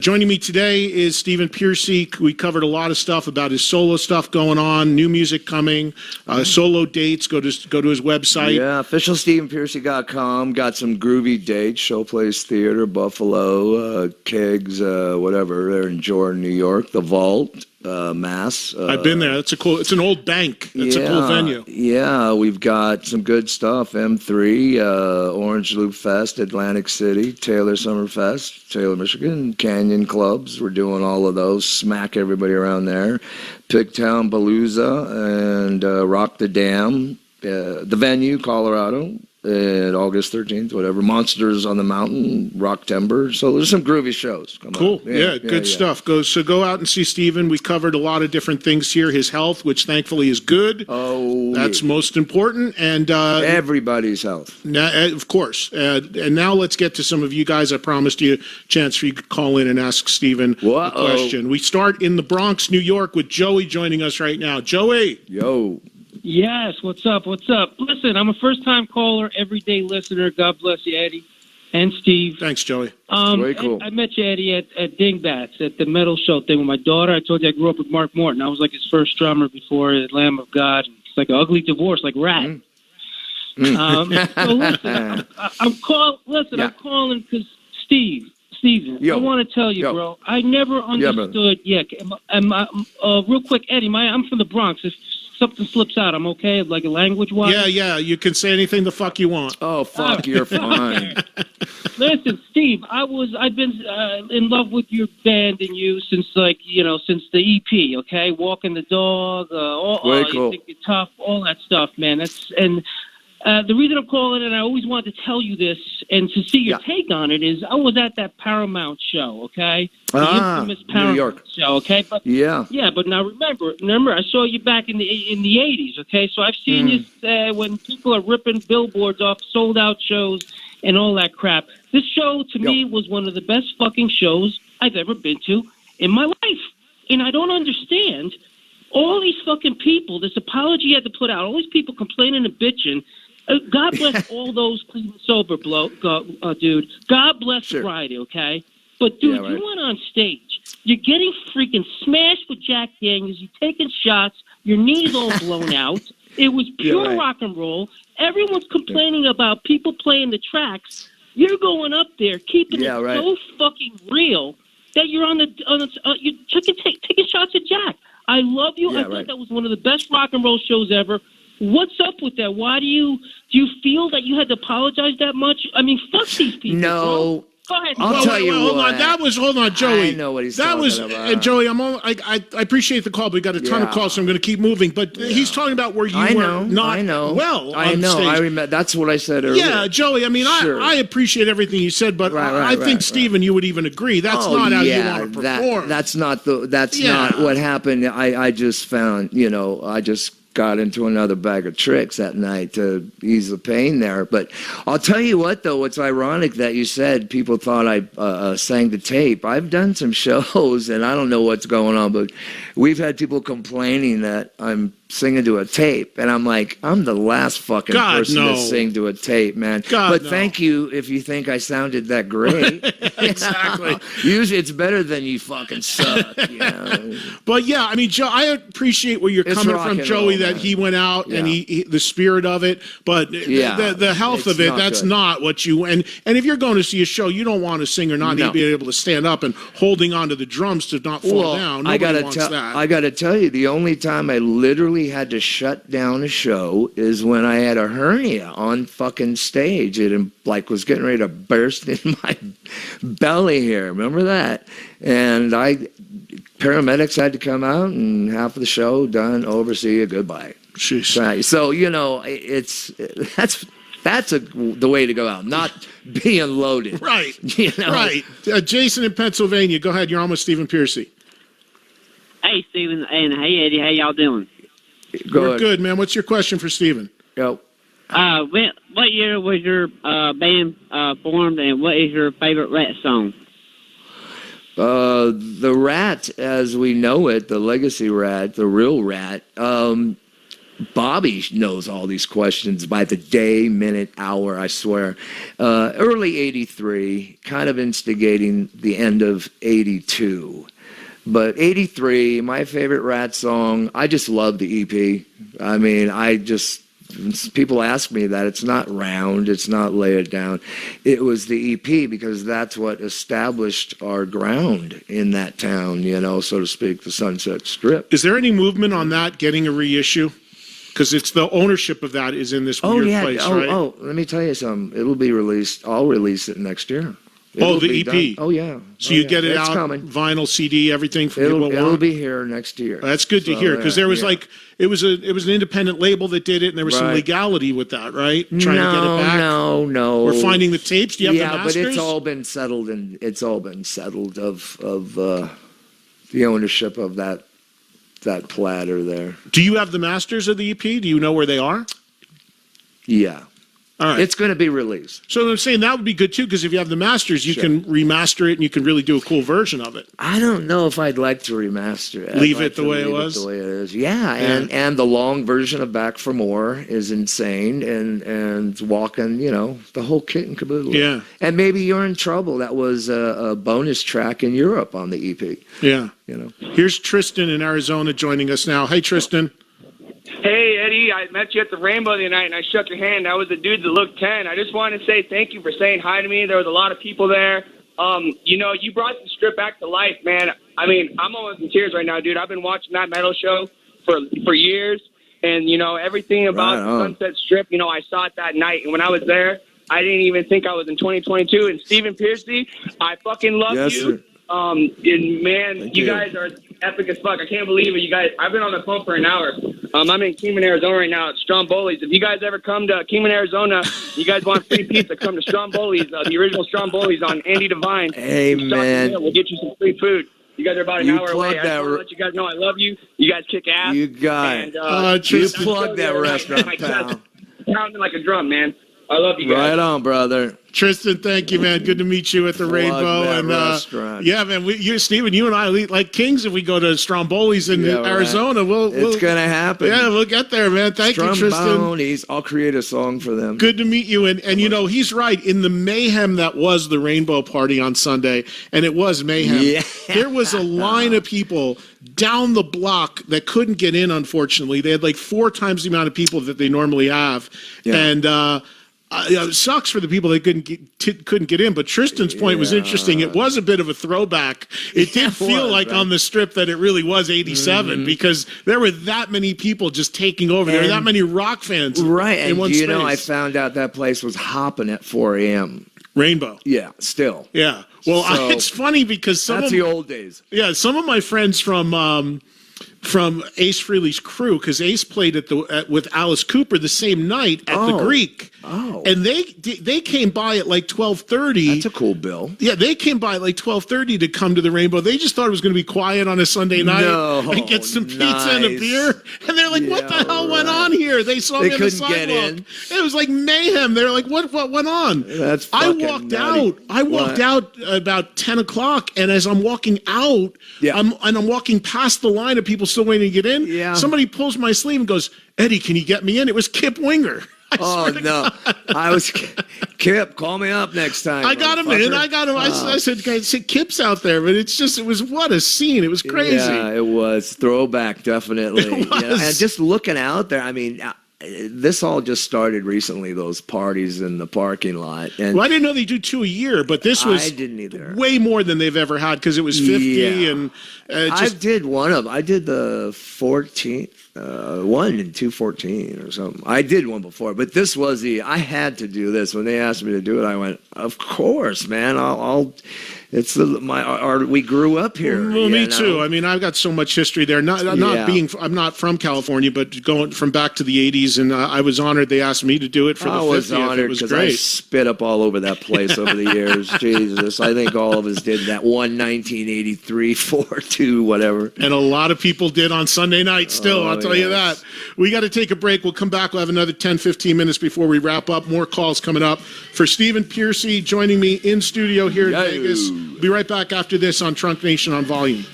Joining me today is Stephen Pearcy. We covered a lot of stuff about his solo stuff going on, new music coming, solo dates. Go to his website. Yeah, officialstephenpearcy.com. Got some groovy dates. Showplace Theater, Buffalo, Kegs, whatever. They're in Jordan, New York. The Vault, Mass. I've been there. That's a cool. It's an old bank. It's a cool venue. Yeah, we've got some good stuff. M3, Orange Loop Fest, Atlantic City, Taylor Summer Fest, Taylor, Michigan, Canyon Clubs. We're doing all of those. Smack everybody around there. Pigtown Palooza and Rock the Dam. The venue, Colorado, and August 13th, whatever. Monsters on the Mountain, Rock Timber. So there's some groovy shows. Cool. Yeah, good stuff. Go out and see Stephen. We covered a lot of different things here. His health, which thankfully is good. Oh, that's most important. And everybody's health. Of course. And now let's get to some of you guys. I promised you a chance for you to call in and ask Stephen a question. We start in the Bronx, New York, with Joey joining us right now. Joey. Yo. Yes, what's up? Listen, I'm a first-time caller, everyday listener. God bless you, Eddie and Steve. Thanks, Joey. Very cool. I met you, Eddie, at Dingbats, at the metal show thing with my daughter. I told you I grew up with Mark Morton. I was like his first drummer before Lamb of God. It's like an ugly divorce, like Ratt. So listen, I'm calling because Steven, I want to tell you, bro, I never understood. Real quick, Eddie, I'm from the Bronx. If something slips out, I'm okay, like a language-wise? Yeah, you can say anything the fuck you want. Oh, fuck, you're fine. Listen, Steve, I've been in love with your band and you since since the EP, okay? Walking the Dog, cool. You Think You're Tough, all that stuff, man. The reason I'm calling, and I always wanted to tell you this and to see your take on it, is I was at that Paramount show, okay? The infamous Paramount New York show, okay? But but now remember, I saw you back in the 80s, okay? So I've seen you when people are ripping billboards off sold out shows and all that crap. This show to me was one of the best fucking shows I've ever been to in my life, and I don't understand all these fucking people. This apology you had to put out, all these people complaining and bitching. God bless all those clean and sober dude. God bless Friday, okay? But, dude, you went on stage. You're getting freaking smashed with Jack Daniels. You're taking shots. Your knees all blown out. It was pure rock and roll. Everyone's complaining about people playing the tracks. You're going up there, keeping it so fucking real that you're you're taking shots at Jack. I love you. I thought that was one of the best rock and roll shows ever. What's up with that? Why do you feel that you had to apologize that much? I mean, fuck these people. No. Bro. Go ahead. I'll tell you what. Hold on, Joey. I know what he's talking about. And Joey, I appreciate the call, but we got a ton of calls, so I'm going to keep moving. But he's talking about where you were not well on stage. I remember. That's what I said earlier. Yeah, Joey. I mean, I appreciate everything you said, but I think Stephen, you would even agree that's not how you want to perform. That's not what happened. I just found, I just got into another bag of tricks that night to ease the pain there. But I'll tell you what, though, it's ironic that you said people thought I sang the tape. I've done some shows, and I don't know what's going on, but we've had people complaining that I'm singing to a tape, and I'm like, I'm the last fucking person to sing to a tape, man. Thank you if you think I sounded that great. Exactly. Usually it's better than you fucking suck. But yeah, I mean, Joe, I appreciate where you're coming from, Joey, that he went out and he the spirit of it, but the health of it, that's not what you, and if you're going to see a show, you don't want a singer not to be able to stand up and holding onto the drums to not fall down. Nobody wants that. I got to tell you, the only time I literally had to shut down a show is when I had a hernia on fucking stage. It was getting ready to burst in my belly here. Remember that? And paramedics had to come out, and half of the show done, over, see you, goodbye. Jeez. So, that's the way to go out, not being loaded. Right. Right. Jason in Pennsylvania, go ahead. You're on with Stephen Pearcy. Hey, Stephen, and hey, Eddie, how y'all doing? We're good, man. What's your question for Stephen? Go. What year was your band formed, and what is your favorite Ratt song? The Ratt, as we know it, the legacy Ratt, the real Ratt, Bobby knows all these questions by the day, minute, hour, I swear. Early 83, kind of instigating the end of 82. But 83, my favorite Ratt song, I just love the EP. I mean, people ask me that. It's not Round, it's not Lay It Down. It was the EP because that's what established our ground in that town, so to speak, the Sunset Strip. Is there any movement on that getting a reissue? Because it's the ownership of that is in this weird place, right? Oh, let me tell you something. It'll be released. I'll release it next year. The EP. Oh yeah. So you get it it's out, coming. Vinyl, CD, everything from people. It'll be here next year. That's good to hear because there was it was an independent label that did it, and there was some legality with that, right? Trying to get it back. No. We're finding the tapes. Do you have the masters? Yeah, but it's all been settled, of the ownership of that platter there. Do you have the masters of the EP? Do you know where they are? Yeah. All right. It's going to be released. So I'm saying that would be good too, because if you have the masters, you can remaster it and you can really do a cool version of it. I don't know if I'd like to remaster it. Leave it the way it was? The way it is. Yeah, and the long version of Back for More is insane, and Walking, the whole kit and caboodle. Yeah. And Maybe You're in Trouble. That was a bonus track in Europe on the EP. Yeah. Here's Tristan in Arizona joining us now. Hey, Tristan. Hey, Eddie, I met you at the Rainbow the other night, and I shook your hand. I was the dude that looked 10. I just wanted to say thank you for saying hi to me. There was a lot of people there. You brought the strip back to life, man. I mean, I'm almost in tears right now, dude. I've been watching that metal show for years, and, everything about the Sunset Strip, I saw it that night. And when I was there, I didn't even think I was in 2022. And Stephen Pearcy, I fucking love you. Sir. And man, you guys are epic as fuck. I can't believe it. You guys, I've been on the phone for an hour. I'm in Kingman, Arizona right now at Stromboli's. If you guys ever come to Kingman, Arizona, you guys want free pizza, come to Stromboli's, the original Stromboli's on Andy Devine. Hey, man. We'll get you some free food. You guys are about an hour away. I just want to let you guys know I love you. You guys kick ass. You got it. You plug that restaurant, pal. Pounding like a drum, man. I love you guys. Right on, brother. Tristan, thank you, man. Good to meet you at the Rainbow. And yeah, man, Stephen, you and I like kings if we go to Stromboli's in Arizona. It's gonna happen. Yeah, we'll get there, man. Thank you, Tristan. I'll create a song for them. Good to meet you. And he's right. In the mayhem that was the Rainbow Party on Sunday, and it was mayhem. Yeah. There was a line of people down the block that couldn't get in, unfortunately. They had like 4 times the amount of people that they normally have. Yeah. And it sucks for the people that couldn't get in, but Tristan's point was interesting. It was a bit of a throwback. It did feel like on the strip that it really was 87 because there were that many people just taking over. There were that many rock fans right, in one space. space. I found out that place was hopping at 4 a.m. Rainbow. Yeah, still. Yeah. Well, it's funny because that's the old days. Yeah, some of my friends from Ace Frehley's crew, because Ace played with Alice Cooper the same night at the Greek. Oh. And they came by at like 12:30. That's a cool bill. Yeah, they came by at like 12:30 to come to the Rainbow. They just thought it was going to be quiet on a Sunday night and get some pizza and a beer. And they're like, what the hell went on here? They saw me on the sidewalk. Get in. It was like mayhem. They're like, what went on? That's fucking I walked out about 10 o'clock, and as I'm walking out, I'm walking past the line of people still waiting to get in. Yeah. Somebody pulls my sleeve and goes, Eddie, can you get me in? It was Kip Winger. Oh, no. I was, Kip, call me up next time. I got him in. I said, Kip's out there, but it was what a scene. It was crazy. Yeah, it was. Throwback, definitely. It was. And just looking out there, I mean, this all just started recently, those parties in the parking lot. And I didn't know they do 2 a year, but this was I didn't either. Way more than they've ever had because it was 50 and I did one of them. I did the 14th. One in 214 or something. I did one before, but this was I had to do this. When they asked me to do it, I went, of course, man. We grew up here. Well, me too. I mean, I've got so much history there. I'm not from California, but going from back to the 80s, and I was honored they asked me to do it for the 50th. I was honored because I spit up all over that place over the years. Jesus, I think all of us did that 1983, 4-2, whatever. And a lot of people did on Sunday night still, I'll tell you that. We got to take a break. We'll come back. We'll have another 10, 15 minutes before we wrap up. More calls coming up. For Stephen Pearcy joining me in studio here in Vegas. Be right back after this on Trunk Nation on Volume.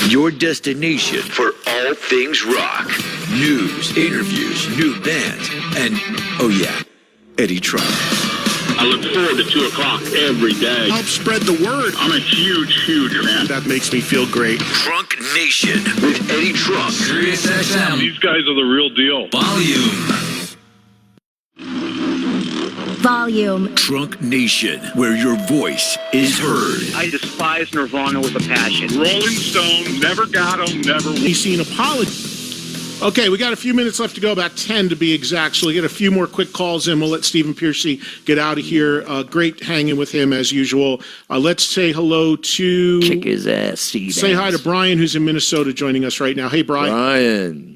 Your destination for all things rock. News, interviews, new bands, and, oh yeah, Eddie Trunk. I look forward to 2 o'clock every day. Help spread the word. I'm a huge fan. That makes me feel great. Trunk Nation with Eddie Trunk. SiriusXm. These guys are the real deal. Volume. Trunk Nation, where your voice is heard. I despise Nirvana with a passion. Rolling Stone, never got them, never. He's seen apology. Okay, we got a few minutes left to go, about 10 to be exact. So we get a few more quick calls in. We'll let Stephen Pearcy get out of here. Great hanging with him as usual. Let's say hello to... Kick his ass, Steve. Say hi to Brian, who's in Minnesota, joining us right now. Hey, Brian. Brian.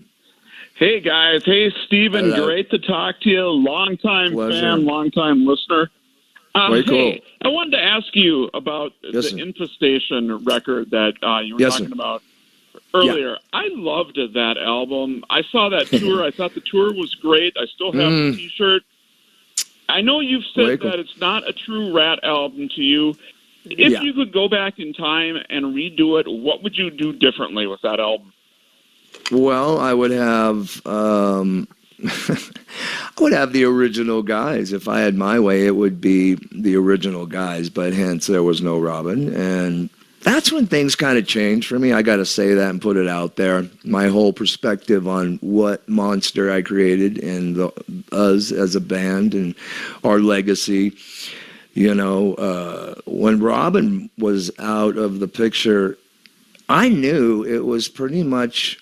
Hey, guys. Hey, Stephen. Hello. Great to talk to you. Long-time Pleasure. fan, long-time listener. Very cool. Hey, I wanted to ask you about the Infestation record that you were talking about earlier. Yeah. I loved that album. I saw that tour. I thought the tour was great. I still have the T-shirt. I know you've said that it's not a true Ratt album to you. If you could go back in time and redo it, what would you do differently with that album? Well, I would have I would have the original guys. If I had my way, it would be the original guys, but hence there was no Robin. And that's when things kind of changed for me. I got to say that and put it out there. My whole perspective on what monster I created and us as a band and our legacy. You know, when Robin was out of the picture, I knew it was pretty much,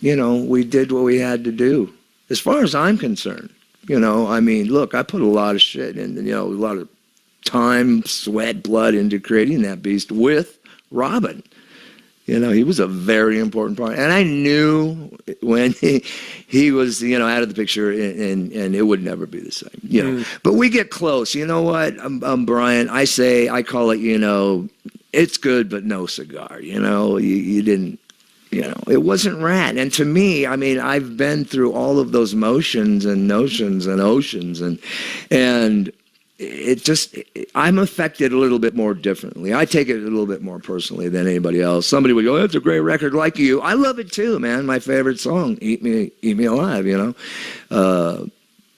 you know, we did what we had to do. As far as I'm concerned, you know, I mean, look, I put a lot of shit in, you know, a lot of time, sweat, blood into creating that beast with Robin. You know, he was a very important part. And I knew when he was, you know, out of the picture and it would never be the same, you know. But we get close. You know what, Brian, I call it, you know, it's good, but no cigar. You know, you didn't, you know, it wasn't Ratt. And to me, I mean, I've been through all of those motions and notions and oceans and it just, I'm affected a little bit more differently. I take it a little bit more personally than anybody else. Somebody would go, that's a great record like you. I love it too, man. My favorite song, Eat Me Alive, you know.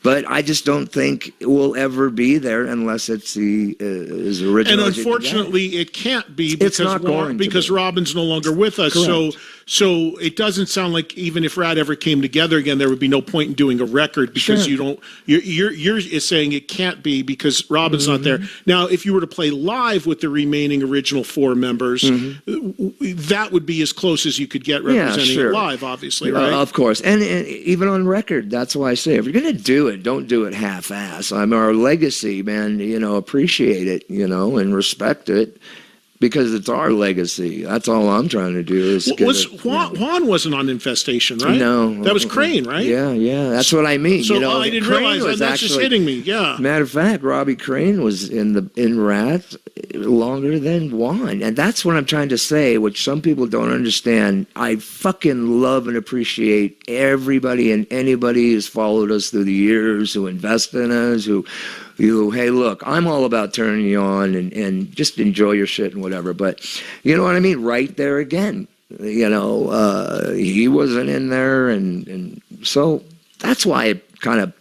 But I just don't think it will ever be there unless it's his original. And unfortunately, it can't be because, it's not going because Robin's no longer with us. Correct. So it doesn't sound like even if Ratt ever came together again, there would be no point in doing a record because you don't. You're saying it can't be because Robin's not there. Now, if you were to play live with the remaining original 4 members, that would be as close as you could get representing it live, obviously, right? Of course, and even on record, that's why I say if you're going to do it, don't do it half-ass. I'm our legacy, man. You know, appreciate it, you know, and respect it. Because it's our legacy. That's all I'm trying to do. Is Juan wasn't on Infestation, right? No. That was Crane, right? Yeah. That's what I mean. So you know, I didn't realize that. That's just hitting me, yeah. Matter of fact, Robbie Crane was in Ratt longer than Juan. And that's what I'm trying to say, which some people don't understand. I fucking love and appreciate everybody and anybody who's followed us through the years, who invested in us, hey, look, I'm all about turning you on and just enjoy your shit and whatever. But you know what I mean? Right there again, you know, he wasn't in there. And so that's why it kind of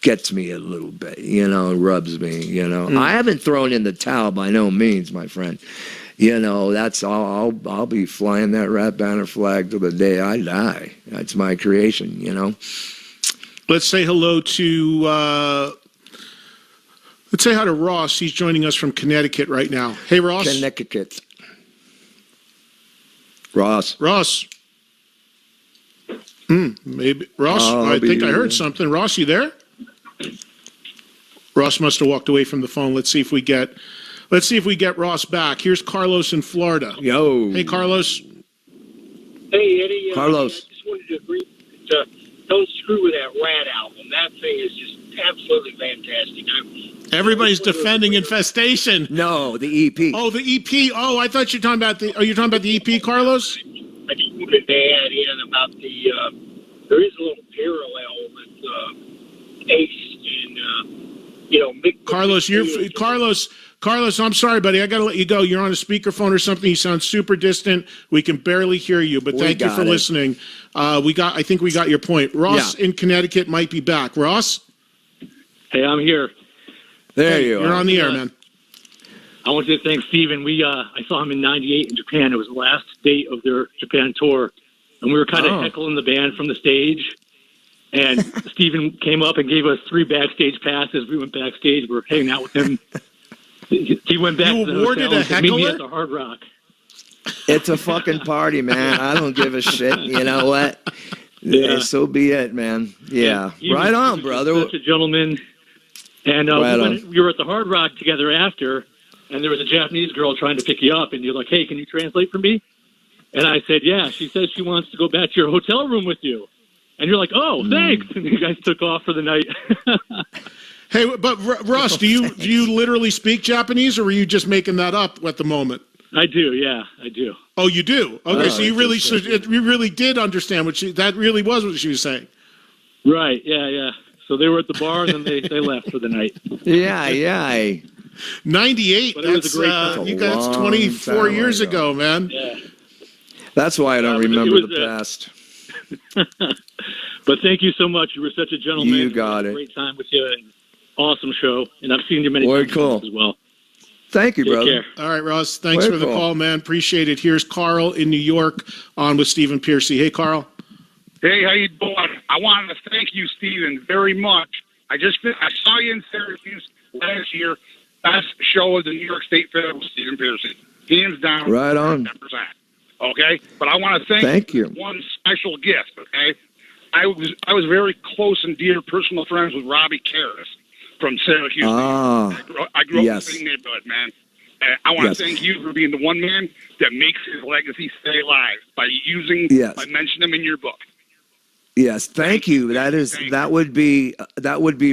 gets me a little bit, you know, rubs me, you know. I haven't thrown in the towel by no means, my friend. You know, that's all. I'll be flying that Ratt banner flag till the day I die. That's my creation, you know. Let's say hello to... Let's say hi to Ross. He's joining us from Connecticut right now. Hey, Ross. Connecticut. Ross. Maybe. Ross, I think I heard something. Ross, you there? Ross must have walked away from the phone. Let's see if we get Ross back. Here's Carlos in Florida. Yo. Hey, Carlos. Hey, Eddie. Carlos. I just wanted to agree. Don't screw with that Ratt album. That thing is just absolutely fantastic. Everybody's defending Infestation. No, the EP. Oh, the EP. Oh, I thought you were talking about Are you talking about the EP, Carlos? I just wanted to add in about there is a little parallel with Ace and Carlos, I'm sorry, buddy. I got to let you go. You're on a speakerphone or something. You sound super distant. We can barely hear you, but thank you for listening. I think we got your point. Ross in Connecticut might be back. Ross? Hey, I'm here. You're on the air, man. I want to thank Steven. I saw him in '98 in Japan. It was the last date of their Japan tour, and we were kind of heckling the band from the stage. And Steven came up and gave us 3 backstage passes. We went backstage. We were hanging out with him. He went back to the hotel and said, meet me at the Hard Rock. It's a fucking party, man. I don't give a shit. You know what? Yeah. So be it, man. Yeah. Right on, brother. Such a gentleman. And we were at the Hard Rock together after, and there was a Japanese girl trying to pick you up, and you're like, hey, can you translate for me? And I said, yeah. She says she wants to go back to your hotel room with you. And you're like, oh, thanks. And you guys took off for the night. Hey, but Russ, do you literally speak Japanese, or were you just making that up at the moment? I do, yeah, I do. Oh, you do? Okay, so you really did understand that really was what she was saying. Right, yeah. So they were at the bar, and then they left for the night. Yeah. 98, that's 24 years ago, man. Yeah. That's why I don't remember the past. But thank you so much. You were such a gentleman. You got it. Great time with you. And awesome show. And I've seen you many times as well. Thank you, Take brother. care. All right, Ross. Thanks for the call, man. Appreciate it. Here's Carl in New York on with Stephen Pearcy. Hey, Carl. Hey, how you doing? I wanted to thank you, Stephen, very much. I saw you in Syracuse last year. Best show of the New York State Fair with Stephen Pearcy. Hands down. Right on. 10%. Okay? But I want to thank you for one special gift, okay? I was very close and dear personal friends with Robbie Karras from Syracuse. I grew up in the same neighborhood, man. And I want to thank you for being the one man that makes his legacy stay alive by mentioning him in your book. Yes, thank you. That would be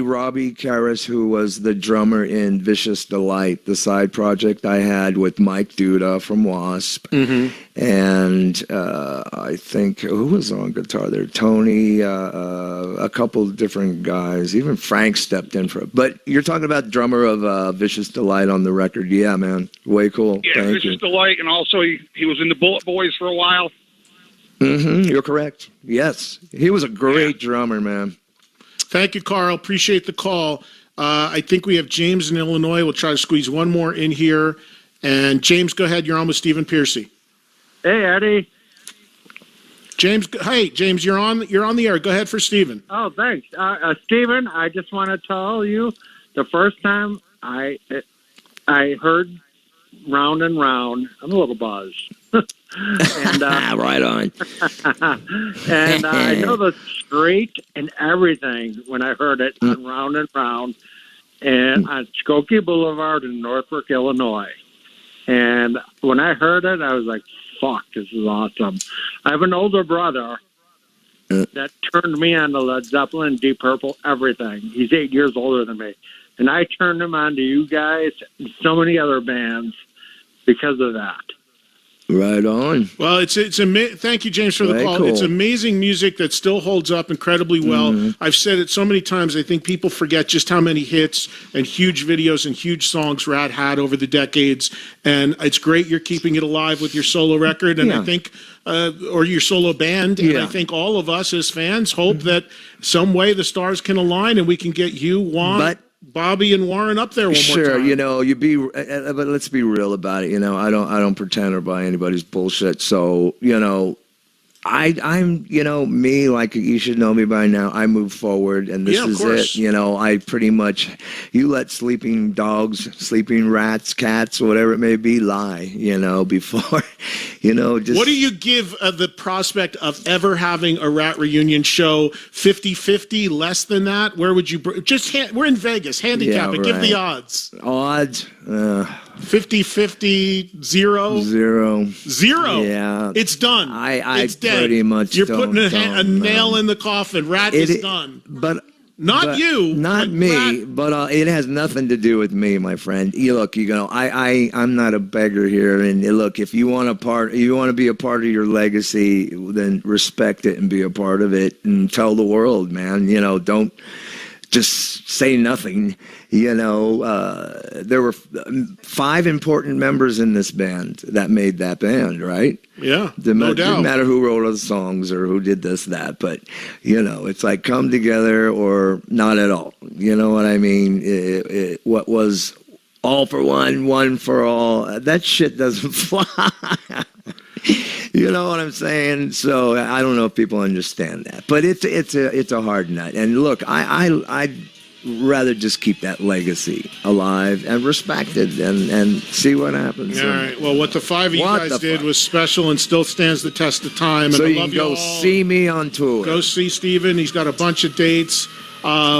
Robbie Karras, who was the drummer in Vicious Delight, the side project I had with Mike Duda from Wasp, and I think who was on guitar there? Tony, a couple of different guys. Even Frank stepped in for it. But you're talking about drummer of Vicious Delight on the record. Yeah, man, way cool. Yeah, thank Vicious Delight, and also he was in the Bullet Boys for a while. You're correct. Yes. He was a great drummer, man. Thank you, Carl. Appreciate the call. I think we have James in Illinois. We'll try to squeeze one more in here. And James, go ahead. You're on with Stephen Pearcy. Hey, Eddie. James, you're on the air. Go ahead for Stephen. Oh, thanks. Stephen, I just want to tell you the first time I heard Round and Round, I'm a little buzzed. And, right on. And I know the straight and everything when I heard it on Round and Round and on Skokie Boulevard in Norfolk, Illinois. And when I heard it, I was like, fuck, this is awesome. I have an older brother that turned me on to Led Zeppelin, Deep Purple, everything. He's 8 years older than me. And I turned him on to you guys and so many other bands because of that. Right on. Well, thank you, James, for the call. Cool. It's amazing music that still holds up incredibly well. I've said it so many times. I think people forget just how many hits and huge videos and huge songs Ratt had over the decades. And it's great you're keeping it alive with your solo record. And I think, or your solo band. And I think all of us as fans hope that some way the stars can align and we can get you, Juan, Bobby and Warren up there one more time. Sure, but let's be real about it. I don't pretend or buy anybody's bullshit. So, I'm me, like you should know me by now. I move forward, and this is it. I pretty much, you let sleeping dogs, sleeping rats, cats, whatever it may be, lie. Before, just. What do you give the prospect of ever having a Ratt reunion show? 50-50, less than that? Where would you we're in Vegas. Handicap it. Give the odds. Odds. 50-50, 0. Yeah. It's done. It's dead. Pretty much. You're putting a nail in the coffin. Ratt is done. But not me. Ratt. But it has nothing to do with me, my friend. Look, I'm not a beggar here. And look, if you want to be a part of your legacy, then respect it and be a part of it and tell the world, man. Don't just say nothing. There were 5 important members in this band that made that band, right? Yeah, no doubt. Didn't matter who wrote the songs or who did this, that, but it's like come together or not at all. You know what I mean? What was all for one, one for all, that shit doesn't fly. You know what I'm saying? So I don't know if people understand that, but it's a hard nut. And look, I'd rather just keep that legacy alive and respected and see what happens. All right. Well, what the 5 of you guys did was special and still stands the test of time. And so I you love can go see me on tour. Go see Steven. He's got a bunch of dates.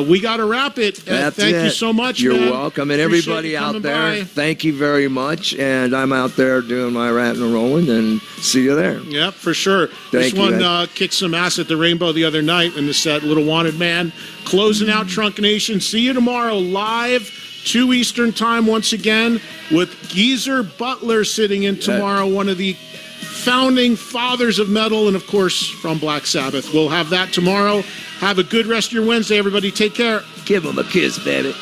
We got to wrap it. Thank you so much, You're man. welcome. And everybody out there, thank you very much. And I'm out there doing my ratting and rolling, and see you there. Yep, for sure. This one kicked some ass at the Rainbow the other night in the set, Little Wanted Man. Closing out Trunk Nation. See you tomorrow live, 2 Eastern time once again, with Geezer Butler sitting in tomorrow, one of the founding fathers of metal, and of course from Black Sabbath. We'll have that tomorrow. Have a good rest of your Wednesday, everybody. Take care. Give them a kiss, baby.